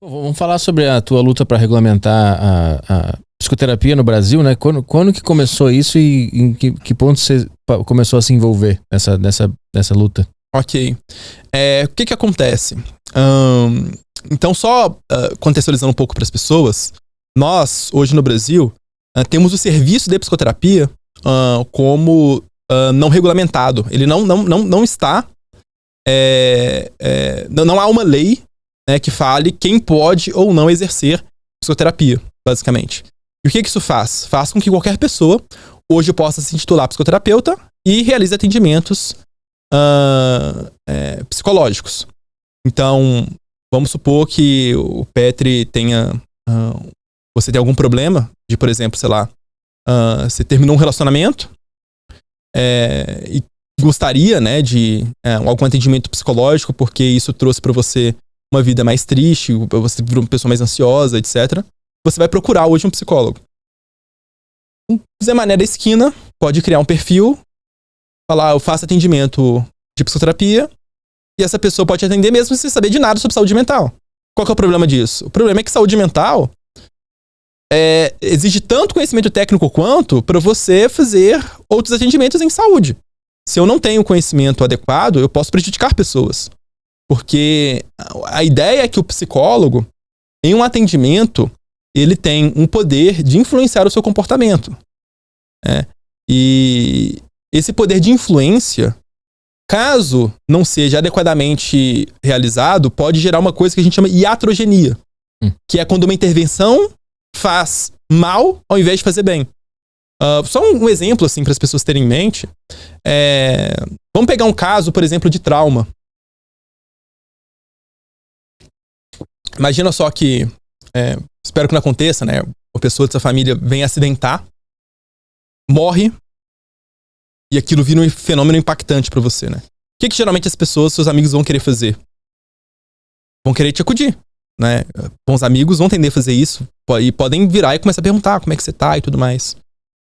Vamos falar sobre a tua luta para regulamentar a psicoterapia no Brasil, né? Quando que começou isso e em que ponto você começou a se envolver nessa luta? Ok. O que acontece? Então, só contextualizando um pouco para as pessoas, nós, hoje no Brasil, temos o serviço de psicoterapia como não regulamentado. Ele não está... não há uma lei, né, que fale quem pode ou não exercer psicoterapia, basicamente. E o que isso faz? Faz com que qualquer pessoa hoje possa se intitular psicoterapeuta e realize atendimentos psicológicos. Então, vamos supor que o Petri tenha... você tem algum problema de, por exemplo, sei lá, você terminou um relacionamento e gostaria, né, de algum atendimento psicológico porque isso trouxe para você uma vida mais triste, você virou uma pessoa mais ansiosa, etc. Você vai procurar hoje um psicólogo. O Zé Mané da esquina pode criar um perfil, falar, eu faço atendimento de psicoterapia, e essa pessoa pode atender mesmo sem saber de nada sobre saúde mental. Qual que é o problema disso? O problema é que saúde mental exige tanto conhecimento técnico quanto para você fazer outros atendimentos em saúde. Se eu não tenho conhecimento adequado, eu posso prejudicar pessoas. Porque a ideia é que o psicólogo, em um atendimento, ele tem um poder de influenciar o seu comportamento. E esse poder de influência, caso não seja adequadamente realizado, pode gerar uma coisa que a gente chama iatrogenia, que é quando uma intervenção faz mal ao invés de fazer bem. Só um exemplo, assim, para as pessoas terem em mente. Vamos pegar um caso, por exemplo, de trauma. Imagina só que, espero que não aconteça, né? Uma pessoa de sua família vem acidentar, morre, e aquilo vira um fenômeno impactante pra você, né? O que geralmente as pessoas, seus amigos, vão querer fazer? Vão querer te acudir, né? Bons amigos vão tender a fazer isso, e podem virar e começar a perguntar como é que você tá e tudo mais.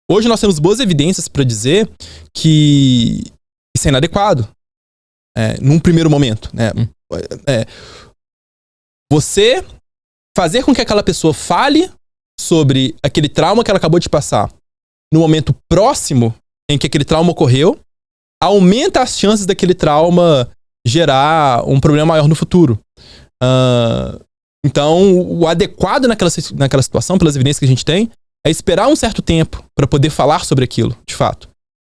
Hoje nós temos boas evidências pra dizer que isso é inadequado, num primeiro momento, né? Você fazer com que aquela pessoa fale sobre aquele trauma que ela acabou de passar no momento próximo em que aquele trauma ocorreu, aumenta as chances daquele trauma gerar um problema maior no futuro. Então, o adequado naquela situação, pelas evidências que a gente tem, é esperar um certo tempo para poder falar sobre aquilo, de fato.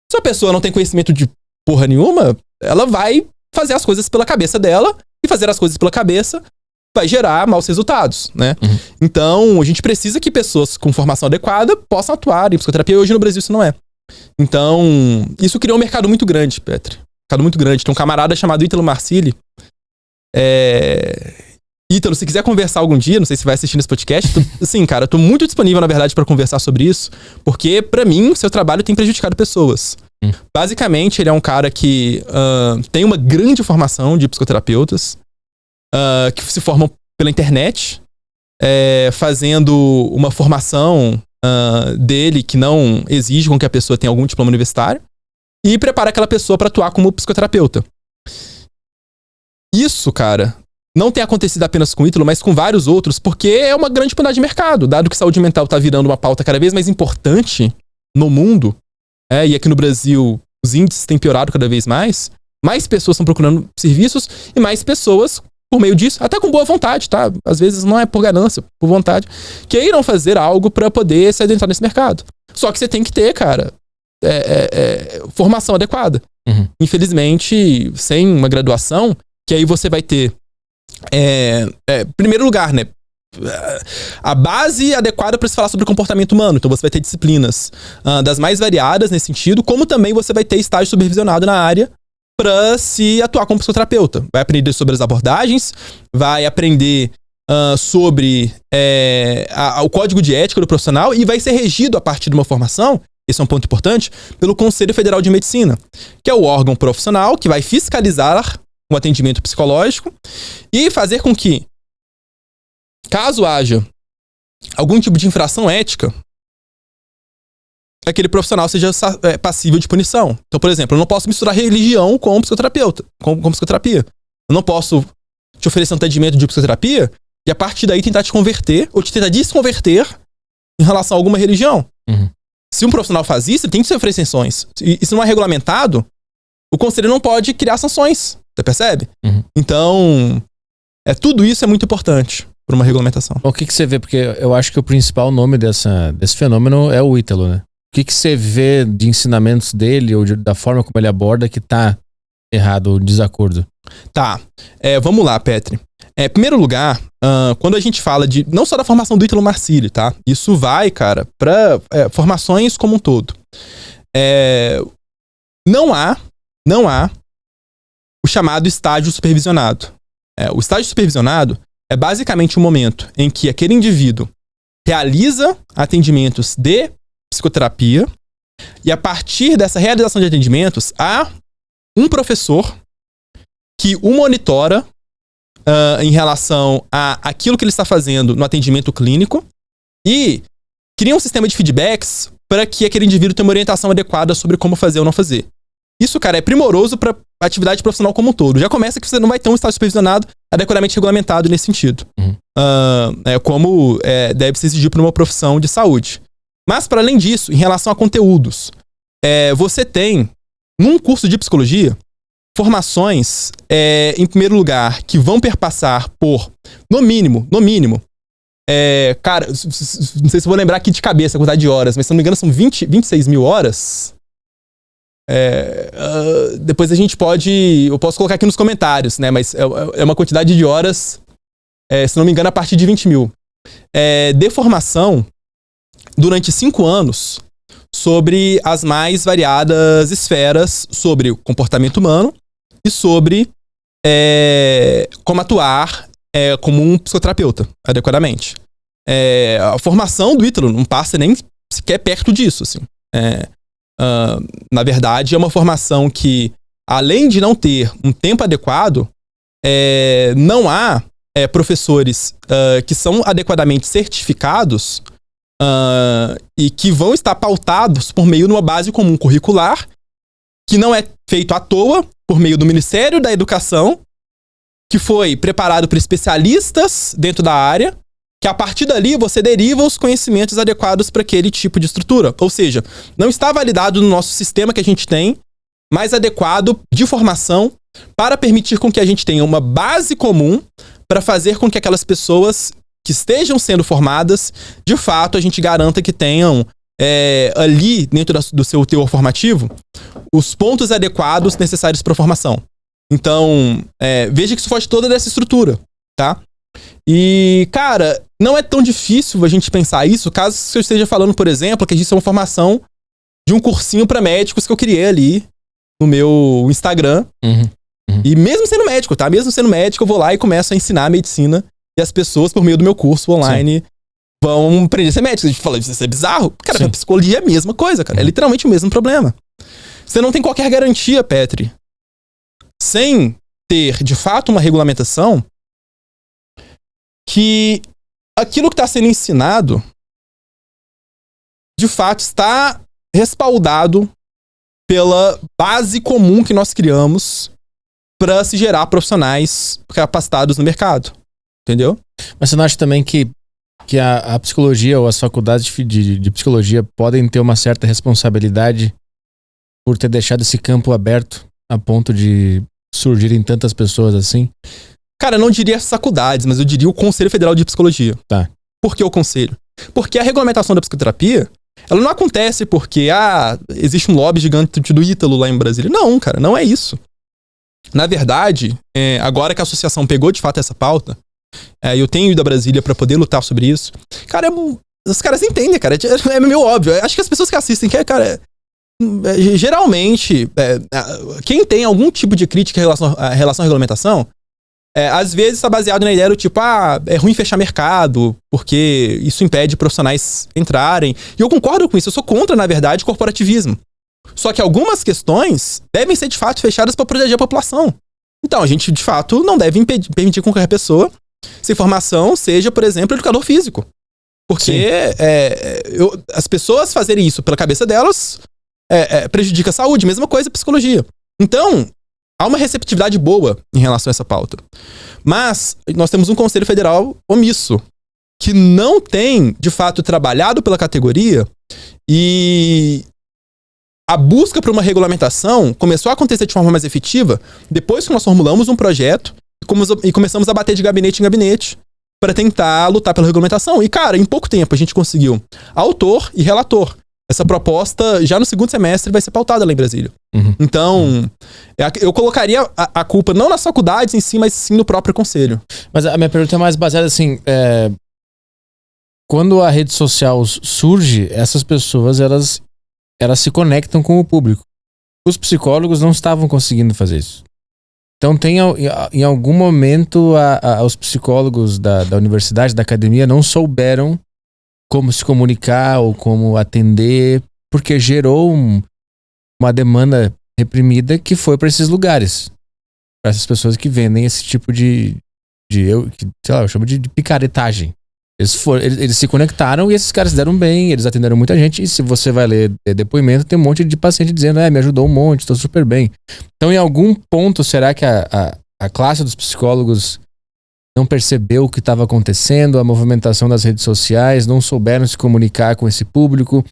Se a pessoa não tem conhecimento de porra nenhuma, ela vai fazer as coisas pela cabeça dela, e fazer as coisas pela cabeça vai gerar maus resultados, né? Então, a gente precisa que pessoas com formação adequada possam atuar em psicoterapia. Hoje no Brasil isso não é. Então, isso criou um mercado muito grande, Petri. Um mercado muito grande. Tem um camarada chamado Ítalo Marcilli. Ítalo, se quiser conversar algum dia, não sei se vai assistir nesse podcast, sim, cara, eu tô muito disponível, na verdade, pra conversar sobre isso, porque, pra mim, seu trabalho tem prejudicado pessoas. Basicamente, ele é um cara que tem uma grande formação de psicoterapeutas, que se formam pela internet, fazendo uma formação dele que não exige com que a pessoa tenha algum diploma universitário, e prepara aquela pessoa para atuar como psicoterapeuta. Isso, cara, não tem acontecido apenas com o Ítalo, mas com vários outros, porque é uma grande oportunidade de mercado, dado que saúde mental tá virando uma pauta cada vez mais importante no mundo, e aqui no Brasil os índices têm piorado cada vez mais pessoas estão procurando serviços e mais pessoas, por meio disso, até com boa vontade, tá? Às vezes não é por ganância, por vontade, queiram fazer algo para poder se adentrar nesse mercado. Só que você tem que ter, cara, formação adequada. Infelizmente, sem uma graduação, que aí você vai ter, primeiro lugar, né? A base adequada para se falar sobre comportamento humano. Então você vai ter disciplinas das mais variadas nesse sentido, como também você vai ter estágio supervisionado na área para se atuar como psicoterapeuta. Vai aprender sobre as abordagens, vai aprender sobre o código de ética do profissional e vai ser regido a partir de uma formação, esse é um ponto importante, pelo Conselho Federal de Medicina, que é o órgão profissional que vai fiscalizar o atendimento psicológico e fazer com que, caso haja algum tipo de infração ética, aquele profissional seja passível de punição. Então, por exemplo, eu não posso misturar religião com psicoterapeuta, com psicoterapia. Eu não posso te oferecer um atendimento de psicoterapia e a partir daí tentar te converter ou te tentar desconverter em relação a alguma religião. Se um profissional faz isso, ele tem que sofrer sanções. E se não é regulamentado, o conselho não pode criar sanções. Você percebe? Então, tudo isso é muito importante para uma regulamentação. O que você vê? Porque eu acho que o principal nome desse fenômeno é o Ítalo, né? O que você vê de ensinamentos dele ou da forma como ele aborda que tá errado ou desacordo? Tá. Vamos lá, Petri. Em primeiro lugar, quando a gente fala de... Não só da formação do Ítalo Marcílio, tá? Isso vai, cara, para formações como um todo. Não há o chamado estágio supervisionado. O estágio supervisionado é basicamente o momento em que aquele indivíduo realiza atendimentos de psicoterapia e a partir dessa realização de atendimentos há um professor que o monitora em relação a aquilo que ele está fazendo no atendimento clínico e cria um sistema de feedbacks para que aquele indivíduo tenha uma orientação adequada sobre como fazer ou não fazer. Isso, cara, é primoroso para a atividade profissional como um todo. Já começa que você não vai ter um estágio supervisionado adequadamente regulamentado nesse sentido. Como deve se exigir para uma profissão de saúde. Mas, para além disso, em relação a conteúdos, você tem, num curso de psicologia, formações, em primeiro lugar, que vão perpassar por, no mínimo, cara, não sei se eu vou lembrar aqui de cabeça a quantidade de horas, mas se não me engano são 26 mil horas. Depois eu posso colocar aqui nos comentários, né? Mas é uma quantidade de horas, se não me engano, a partir de 20 mil. De formação, durante 5 anos, sobre as mais variadas esferas sobre o comportamento humano e sobre como atuar como um psicoterapeuta, adequadamente. A formação do Ítalo não passa nem sequer perto disso, assim. Na verdade, é uma formação que, além de não ter um tempo adequado, não há professores que são adequadamente certificados e que vão estar pautados por meio de uma base comum curricular, que não é feito à toa, por meio do Ministério da Educação, que foi preparado por especialistas dentro da área, que a partir dali você deriva os conhecimentos adequados para aquele tipo de estrutura. Ou seja, não está validado no nosso sistema que a gente tem, mais adequado de formação para permitir com que a gente tenha uma base comum para fazer com que aquelas pessoas que estejam sendo formadas, de fato, a gente garanta que tenham ali, dentro do seu teor formativo, os pontos adequados necessários para a formação. Então, veja que isso foge toda dessa estrutura, tá? E, cara, não é tão difícil a gente pensar isso, caso eu esteja falando, por exemplo, que a gente tem uma formação de um cursinho para médicos que eu criei ali no meu Instagram. E mesmo sendo médico, tá? Mesmo sendo médico, eu vou lá e começo a ensinar a medicina e as pessoas, por meio do meu curso online, vão aprender a ser médico. A gente fala, isso é bizarro. Cara, a psicologia é a mesma coisa, cara. É literalmente o mesmo problema. Você não tem qualquer garantia, Petri, sem ter, de fato, uma regulamentação, que aquilo que está sendo ensinado, de fato, está respaldado pela base comum que nós criamos para se gerar profissionais capacitados no mercado. Entendeu? Mas você não acha também que a psicologia ou as faculdades de psicologia podem ter uma certa responsabilidade por ter deixado esse campo aberto a ponto de surgirem tantas pessoas assim? Cara, eu não diria as faculdades, mas eu diria o Conselho Federal de Psicologia. Tá. Por que o conselho? Porque a regulamentação da psicoterapia, ela não acontece porque, existe um lobby gigante do Ítalo lá em Brasília. Não, cara, não é isso. Na verdade, agora que a associação pegou de fato essa pauta, eu tenho ido a Brasília pra poder lutar sobre isso. Cara, os caras entendem, cara. É meio óbvio. Acho que as pessoas que assistem, cara, geralmente, quem tem algum tipo de crítica em relação à regulamentação, às vezes está baseado na ideia do tipo, é ruim fechar mercado, porque isso impede profissionais entrarem. E eu concordo com isso. Eu sou contra, na verdade, corporativismo. Só que algumas questões devem ser, de fato, fechadas para proteger a população. Então, a gente, de fato, não deve permitir que qualquer pessoa sem formação seja, por exemplo, educador físico. Porque as pessoas fazerem isso pela cabeça delas prejudica a saúde. Mesma coisa a psicologia. Então, há uma receptividade boa em relação a essa pauta. Mas nós temos um Conselho Federal omisso, que não tem, de fato, trabalhado pela categoria, e a busca por uma regulamentação começou a acontecer de forma mais efetiva depois que nós formulamos um projeto e começamos a bater de gabinete em gabinete para tentar lutar pela regulamentação. E, cara, em pouco tempo a gente conseguiu autor e relator. Essa proposta, já no segundo semestre, vai ser pautada lá em Brasília. Então, eu colocaria a culpa não nas faculdades em si, mas sim no próprio conselho. Mas a minha pergunta é mais baseada assim, quando a rede social surge, essas pessoas, elas se conectam com o público. Os psicólogos não estavam conseguindo fazer isso. Então em algum momento os psicólogos da universidade, da academia, não souberam como se comunicar ou como atender, porque gerou uma demanda reprimida que foi para esses lugares, para essas pessoas que vendem esse tipo sei lá, eu chamo de picaretagem. Eles se conectaram e esses caras deram bem, eles atenderam muita gente. E se você vai ler depoimento, tem um monte de paciente dizendo: me ajudou um monte, estou super bem. Então, em algum ponto, será que a classe dos psicólogos não percebeu o que estava acontecendo, a movimentação das redes sociais, não souberam se comunicar com esse público?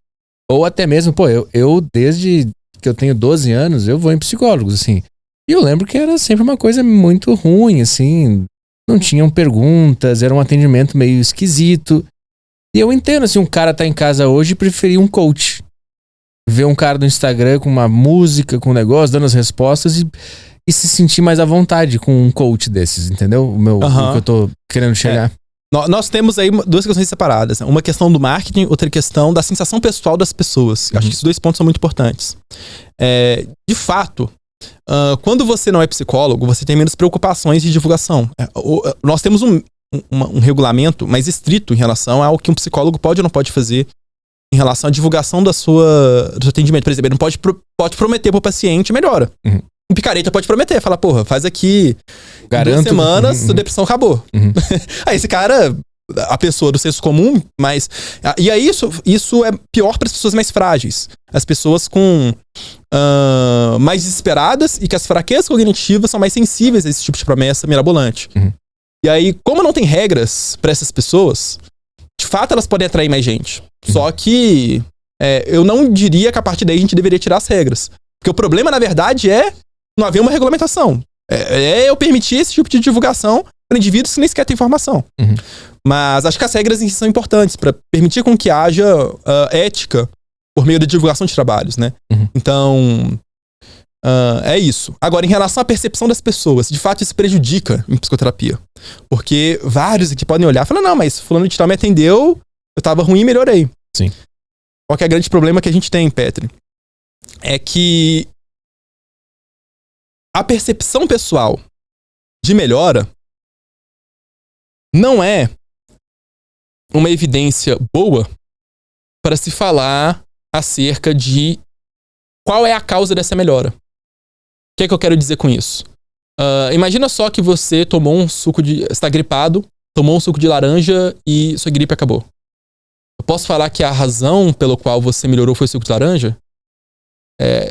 Ou até mesmo, eu desde que eu tenho 12 anos, eu vou em psicólogos, assim. E eu lembro que era sempre uma coisa muito ruim, assim. Não tinham perguntas, era um atendimento meio esquisito. E eu entendo, assim, um cara tá em casa hoje e preferir um coach. Ver um cara do Instagram com uma música, com um negócio, dando as respostas e se sentir mais à vontade com um coach desses, entendeu? O que eu tô querendo chegar. Nós temos aí duas questões separadas. Uma questão do marketing, outra questão da sensação pessoal das pessoas. Acho que esses dois pontos são muito importantes. De fato, quando você não é psicólogo, você tem menos preocupações de divulgação. Nós temos um regulamento mais estrito em relação ao que um psicólogo pode ou não pode fazer em relação à divulgação do seu atendimento. Por exemplo, ele não pode prometer pro paciente melhora. Um picareta pode prometer, fala, porra, faz aqui garanto, 2 semanas, sua depressão acabou. Aí esse cara, a pessoa do senso comum, mas... E aí isso é pior para as pessoas mais frágeis. As pessoas com mais desesperadas e que as fraquezas cognitivas são mais sensíveis a esse tipo de promessa mirabolante. E aí, como não tem regras para essas pessoas, de fato elas podem atrair mais gente. Só que eu não diria que a partir daí a gente deveria tirar as regras. Porque o problema, na verdade, é não haver uma regulamentação. Eu permitir esse tipo de divulgação para indivíduos que nem sequer têm informação. Mas acho que as regras em si são importantes para permitir com que haja ética por meio da divulgação de trabalhos, né? Então, é isso. Agora, em relação à percepção das pessoas, de fato isso prejudica em psicoterapia. Porque vários aqui podem olhar e falar, não, mas fulano de tal me atendeu, eu tava ruim e melhorei. Sim. Qual que é o grande problema que a gente tem, Petri? É que a percepção pessoal de melhora não é uma evidência boa para se falar acerca de qual é a causa dessa melhora. O que é que eu quero dizer com isso? Imagina só que você tomou um suco está gripado, tomou um suco de laranja e sua gripe acabou. Eu posso falar que a razão pelo qual você melhorou foi o suco de laranja?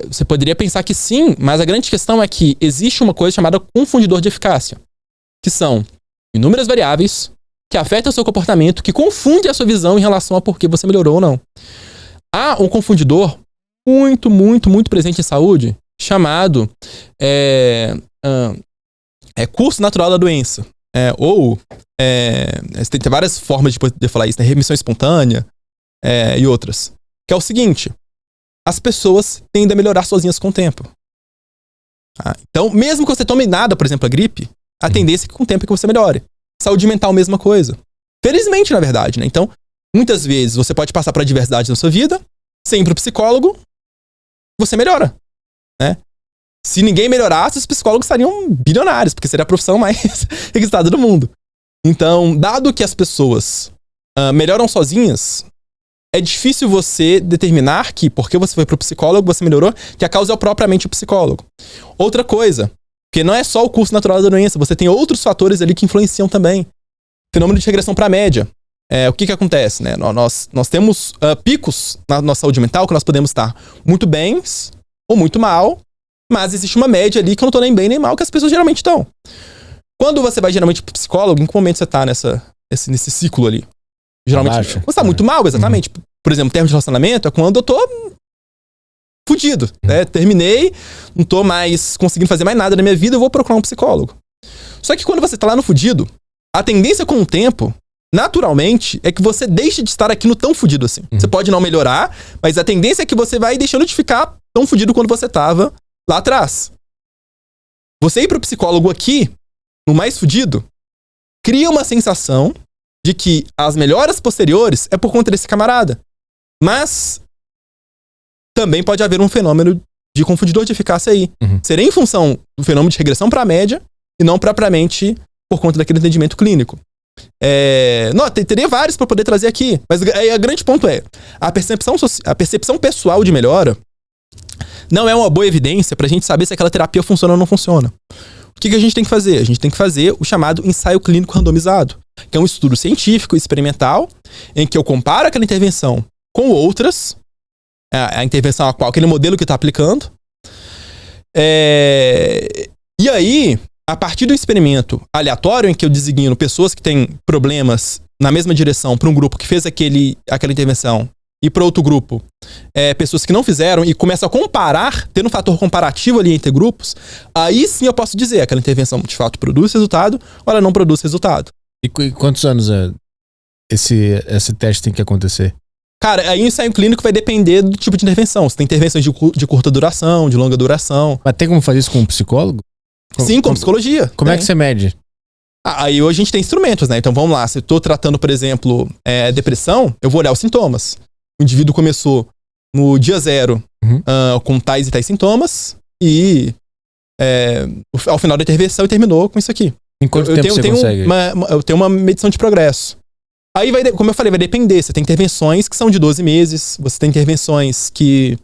Você poderia pensar que sim, mas a grande questão é que existe uma coisa chamada confundidor de eficácia, que são inúmeras variáveis que afetam o seu comportamento, que confundem a sua visão em relação a por que você melhorou ou não. Há um confundidor muito, muito, muito presente em saúde, chamado curso natural da doença. Tem várias formas de poder falar isso, né? Remissão espontânea e outras. Que é o seguinte: as pessoas tendem a melhorar sozinhas com o tempo. Então, mesmo que você tome nada, por exemplo, a gripe, a tendência é que com o tempo é que você melhore. Saúde mental, mesma coisa. Felizmente, na verdade, né? Então, muitas vezes você pode passar por adversidades na sua vida, sem ir pro psicólogo, você melhora, né? Se ninguém melhorasse, os psicólogos estariam bilionários, porque seria a profissão mais requisitada do mundo. Então, dado que as pessoas melhoram sozinhas, é difícil você determinar que, porque você foi pro psicólogo, você melhorou, que a causa é propriamente o psicólogo. Outra coisa, porque não é só o curso natural da doença, você tem outros fatores ali que influenciam também. Fenômeno de regressão para a média. O que acontece, né? Nós temos picos na nossa saúde mental que nós podemos estar muito bem ou muito mal, mas existe uma média ali que eu não tô nem bem nem mal, que as pessoas geralmente estão. Quando você vai geralmente pro psicólogo, em que momento você tá nesse ciclo ali? Geralmente, quando você tá muito mal, exatamente. Por exemplo, termo de relacionamento é quando eu tô fudido, né? Terminei, não tô mais conseguindo fazer mais nada na minha vida, eu vou procurar um psicólogo. Só que quando você tá lá no fudido, a tendência com o tempo, naturalmente, é que você deixe de estar aqui no tão fudido assim. Você pode não melhorar, mas a tendência é que você vai deixando de ficar tão fudido quanto você tava lá atrás. Você ir pro psicólogo aqui, no mais fudido, cria uma sensação de que as melhoras posteriores é por conta desse camarada. Mas também pode haver um fenômeno de confundidor de eficácia aí. Seria em função do fenômeno de regressão para a média e não propriamente por conta daquele entendimento clínico. Não, teria vários para poder trazer aqui, mas o grande ponto é a percepção pessoal de melhora não é uma boa evidência para a gente saber se aquela terapia funciona ou não funciona. O que a gente tem que fazer? A gente tem que fazer o chamado ensaio clínico randomizado, que é um estudo científico experimental em que eu comparo aquela intervenção com outras, a intervenção a qual aquele modelo que está aplicando, e aí, a partir do experimento aleatório em que eu designo pessoas que têm problemas na mesma direção para um grupo que fez aquela intervenção e para outro grupo, pessoas que não fizeram, e começo a comparar, tendo um fator comparativo ali entre grupos, aí sim eu posso dizer aquela intervenção de fato produz resultado ou ela não produz resultado. E quantos anos esse teste tem que acontecer? Cara, aí o ensaio clínico vai depender do tipo de intervenção. Você tem intervenções de curta duração, de longa duração. Mas tem como fazer isso com um psicólogo? Sim, com psicologia. Como é que você mede? Aí hoje a gente tem instrumentos, né? Então vamos lá, se eu tô tratando, por exemplo, depressão, eu vou olhar os sintomas. O indivíduo começou no dia 0 com tais e tais sintomas e ao final da intervenção terminou com isso aqui. Em quanto tempo você consegue? Eu tenho uma medição de progresso. Aí como eu falei, vai depender. Você tem intervenções que são de 12 meses, você tem intervenções que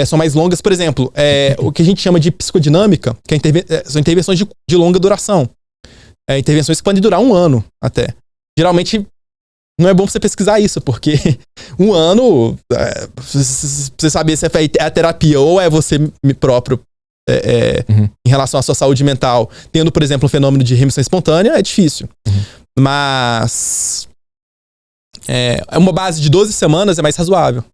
são mais longas. Por exemplo, o que a gente chama de psicodinâmica, que são intervenções de longa duração. Intervenções que podem durar 1 ano até. Geralmente, não é bom você pesquisar isso, porque 1 ano, você saber se é a terapia ou é você próprio em relação à sua saúde mental, tendo, por exemplo, um fenômeno de remissão espontânea, é difícil. Mas uma base de 12 semanas é mais razoável.